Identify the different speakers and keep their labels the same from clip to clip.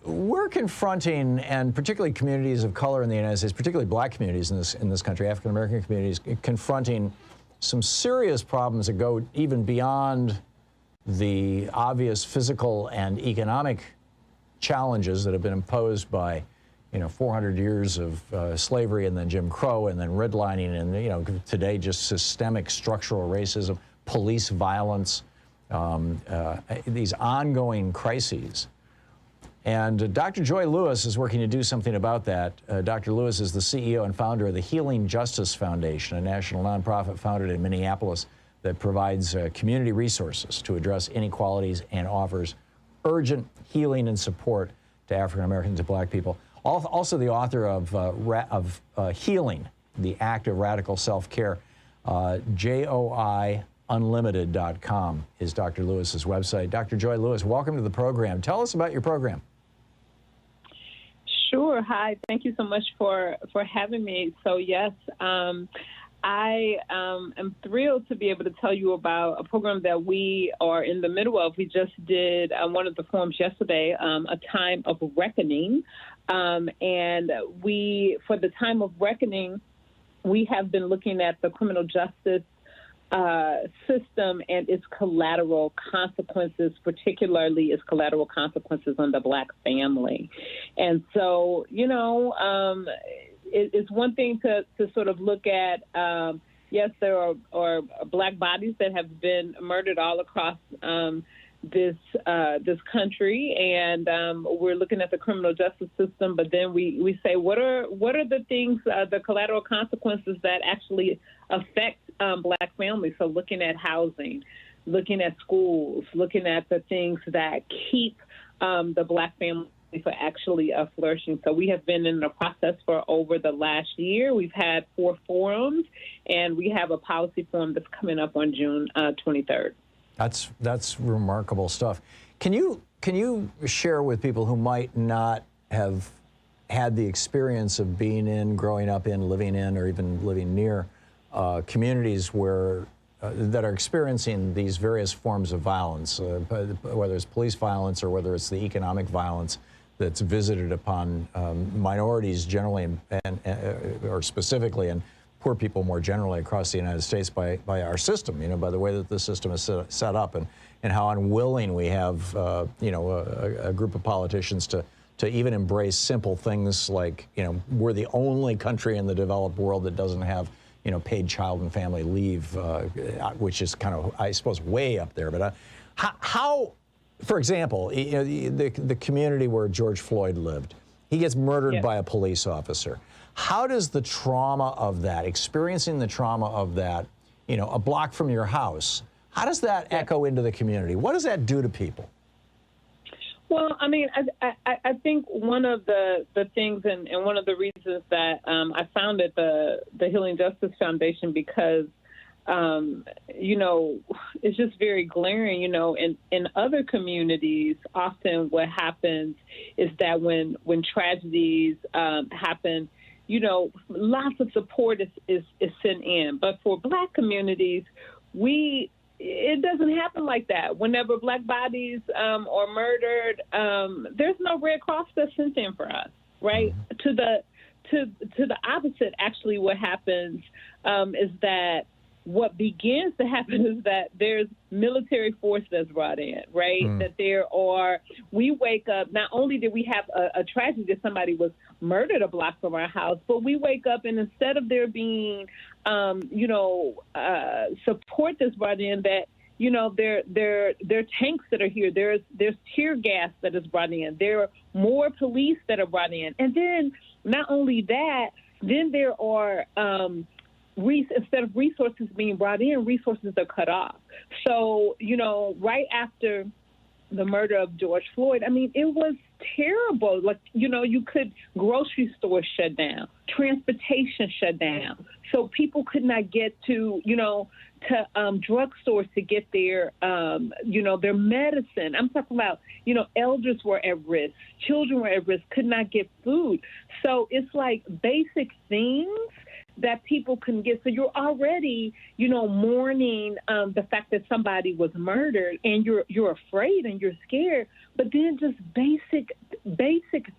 Speaker 1: We're confronting, and particularly communities of color in the United States, particularly black communities in this country, African American communities, confronting some serious problems that go even beyond the obvious physical and economic challenges that have been imposed by, 400 years of slavery and then Jim Crow and then redlining and, today just systemic structural racism, police violence, these ongoing crises. And Dr. Joi Lewis is working to do something about that. Dr. Lewis is the CEO and founder of the Healing Justice Foundation, a national nonprofit founded in Minneapolis that provides community resources to address inequalities and offers urgent healing and support to African Americans and black people. Also the author of Healing, the Act of Radical Self-Care. JOIUnlimited.com is Dr. Lewis's website. Dr. Joi Lewis, welcome to the program. Tell us about your program.
Speaker 2: Sure. Hi. Thank you so much for having me. So, yes, I am thrilled to be able to tell you about a program that we are in the middle of. We just did one of the forums yesterday, a time of reckoning. And for the time of reckoning, we have been looking at the criminal justice system and it's collateral consequences, particularly its collateral consequences on the black family. And so, it's one thing to sort of look at, yes, there are black bodies that have been murdered all across this country, and we're looking at the criminal justice system, but then we say, what are the things, the collateral consequences that actually affect black families? So looking at housing, looking at schools, looking at the things that keep the black family for actually flourishing. So we have been in the process for over the last year. We've had 4 forums, and we have a policy forum that's coming up on June 23rd.
Speaker 1: That's remarkable stuff. Can you share with people who might not have had the experience of being in, growing up in, living in, or even living near communities where that are experiencing these various forms of violence, whether it's police violence or whether it's the economic violence that's visited upon minorities generally or specifically, and poor people more generally across the United States by our system, by the way that the system is set up, and how unwilling we have, a group of politicians to even embrace simple things like, we're the only country in the developed world that doesn't have, paid child and family leave, which is kind of, I suppose, way up there. But how, for example, the community where George Floyd lived, he gets murdered by a police officer. How does the trauma of that, experiencing the trauma of that, a block from your house, how does that echo into the community? What does that do to people?
Speaker 2: Well, I mean, I think one of the things and one of the reasons that I founded the Healing Justice Foundation, because, it's just very glaring, in other communities, often what happens is that when tragedies happen, lots of support is sent in. But for black communities, it doesn't happen like that. Whenever black bodies are murdered, there's no Red Cross that's sent in for us, right? Mm-hmm. To the opposite, actually, what happens is that what begins to happen is that there's military force that's brought in, right? That we wake up, not only did we have a tragedy that somebody was murdered a block from our house, but we wake up and instead of there being, support that's brought in, that, there are tanks that are here. There's tear gas that is brought in. There are more police that are brought in. And then not only that, then there are, instead of resources being brought in, resources are cut off. So, right after the murder of George Floyd, I mean, it was terrible. Like, grocery stores shut down, transportation shut down. So people could not get to, drugstores to get their medicine. I'm talking about, elders were at risk, children were at risk, could not get food. So it's like basic things that people can get. So you're already, mourning the fact that somebody was murdered, and you're afraid and you're scared. But then just basic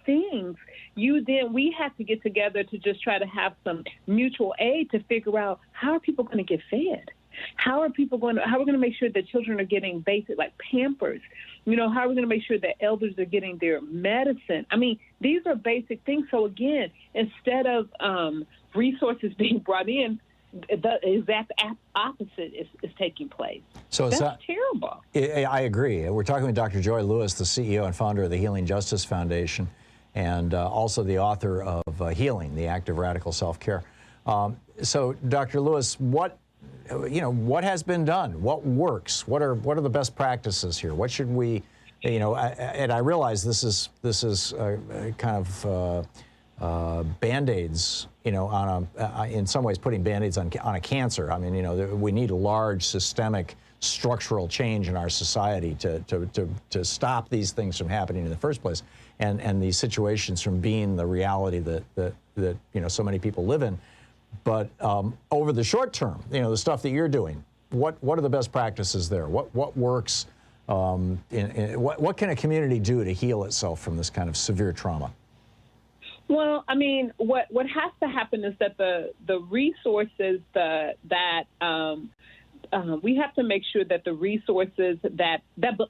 Speaker 2: things, we have to get together to just try to have some mutual aid to figure out how are people going to get fed. How are we going to make sure that children are getting basic, like Pampers? How are we going to make sure that elders are getting their medicine? I mean, these are basic things. So again, instead of resources being brought in, the exact opposite is taking place.
Speaker 1: So
Speaker 2: that's terrible.
Speaker 1: I agree. We're talking with Dr. Joi Lewis, the CEO and founder of the Healing Justice Foundation, and also the author of Healing, the Act of Radical Self-Care. So, Dr. Lewis, what has been done? What works? What are the best practices here? What should we, and I realize this is kind of Band-Aids, in some ways putting Band-Aids on a cancer. I mean, we need a large systemic structural change in our society to stop these things from happening in the first place, and these situations from being the reality that so many people live in. But over the short term, the stuff that you're doing, what are the best practices there? What works? What can a community do to heal itself from this kind of severe trauma?
Speaker 2: Well, I mean, what has to happen is that the resources we have to make sure that the resources that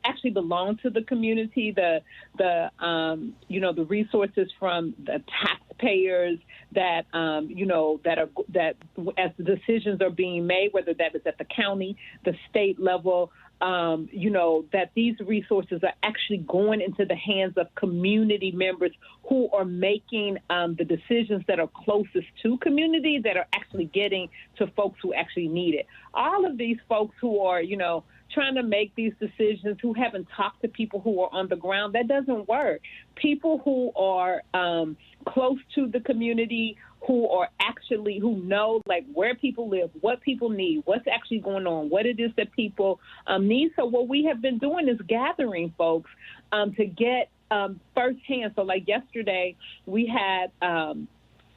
Speaker 2: actually belong to the community, the resources from the taxpayers that as the decisions are being made, whether that is at the county, the state level, that these resources are actually going into the hands of community members who are making the decisions that are closest to community, that are actually getting to folks who actually need it. All of these folks who are, trying to make these decisions, who haven't talked to people who are on the ground, that doesn't work. People who are close to the community, who know like where people live, what people need, what's actually going on, what it is that people need. So what we have been doing is gathering folks to get firsthand. So like yesterday, we had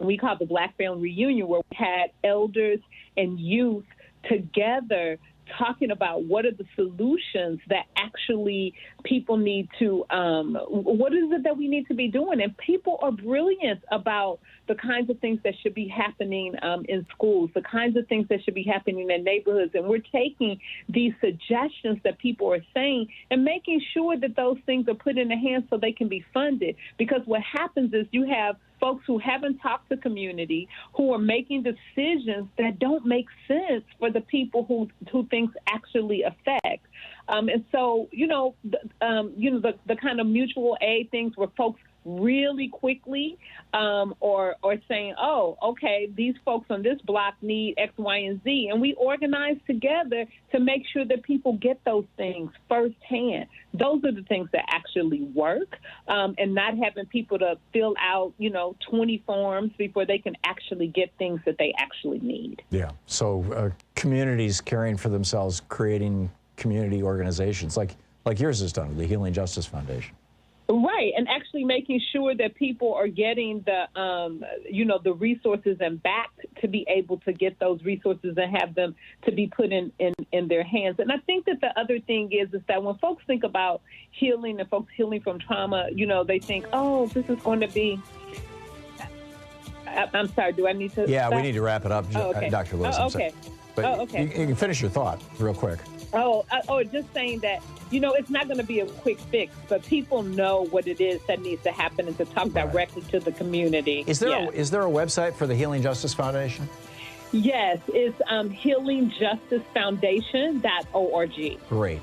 Speaker 2: we called the Black Family Reunion, where we had elders and youth together talking about what are the solutions that actually people need to, what is it that we need to be doing? And people are brilliant about the kinds of things that should be happening in schools, the kinds of things that should be happening in neighborhoods. And we're taking these suggestions that people are saying and making sure that those things are put in the hands so they can be funded. Because what happens is you have folks who haven't talked to community, who are making decisions that don't make sense for the people who things actually affect. And so, the kind of mutual aid things where folks really quickly or saying, oh, okay, these folks on this block need X, Y, and Z. And we organize together to make sure that people get those things firsthand. Those are the things that actually work, and not having people to fill out, 20 forms before they can actually get things that they actually need. Yeah.
Speaker 1: So communities caring for themselves, creating community organizations like yours has done, the Healing Justice Foundation.
Speaker 2: Right, and actually making sure that people are getting the resources and back to be able to get those resources and have them to be put in their hands. And I think that the other thing is that when folks think about healing and folks healing from trauma, they think, oh, this is going to be. I'm sorry, do I need to?
Speaker 1: Yeah,
Speaker 2: stop?
Speaker 1: we need to wrap it up,
Speaker 2: okay.
Speaker 1: Dr. Lewis.
Speaker 2: Okay.
Speaker 1: But
Speaker 2: okay.
Speaker 1: You can finish your thought real quick.
Speaker 2: Just saying that, it's not going to be a quick fix, but people know what it is that needs to happen and to talk directly to the community.
Speaker 1: Is there a website for the Healing Justice Foundation?
Speaker 2: Yes, it's healingjusticefoundation.org.
Speaker 1: Great.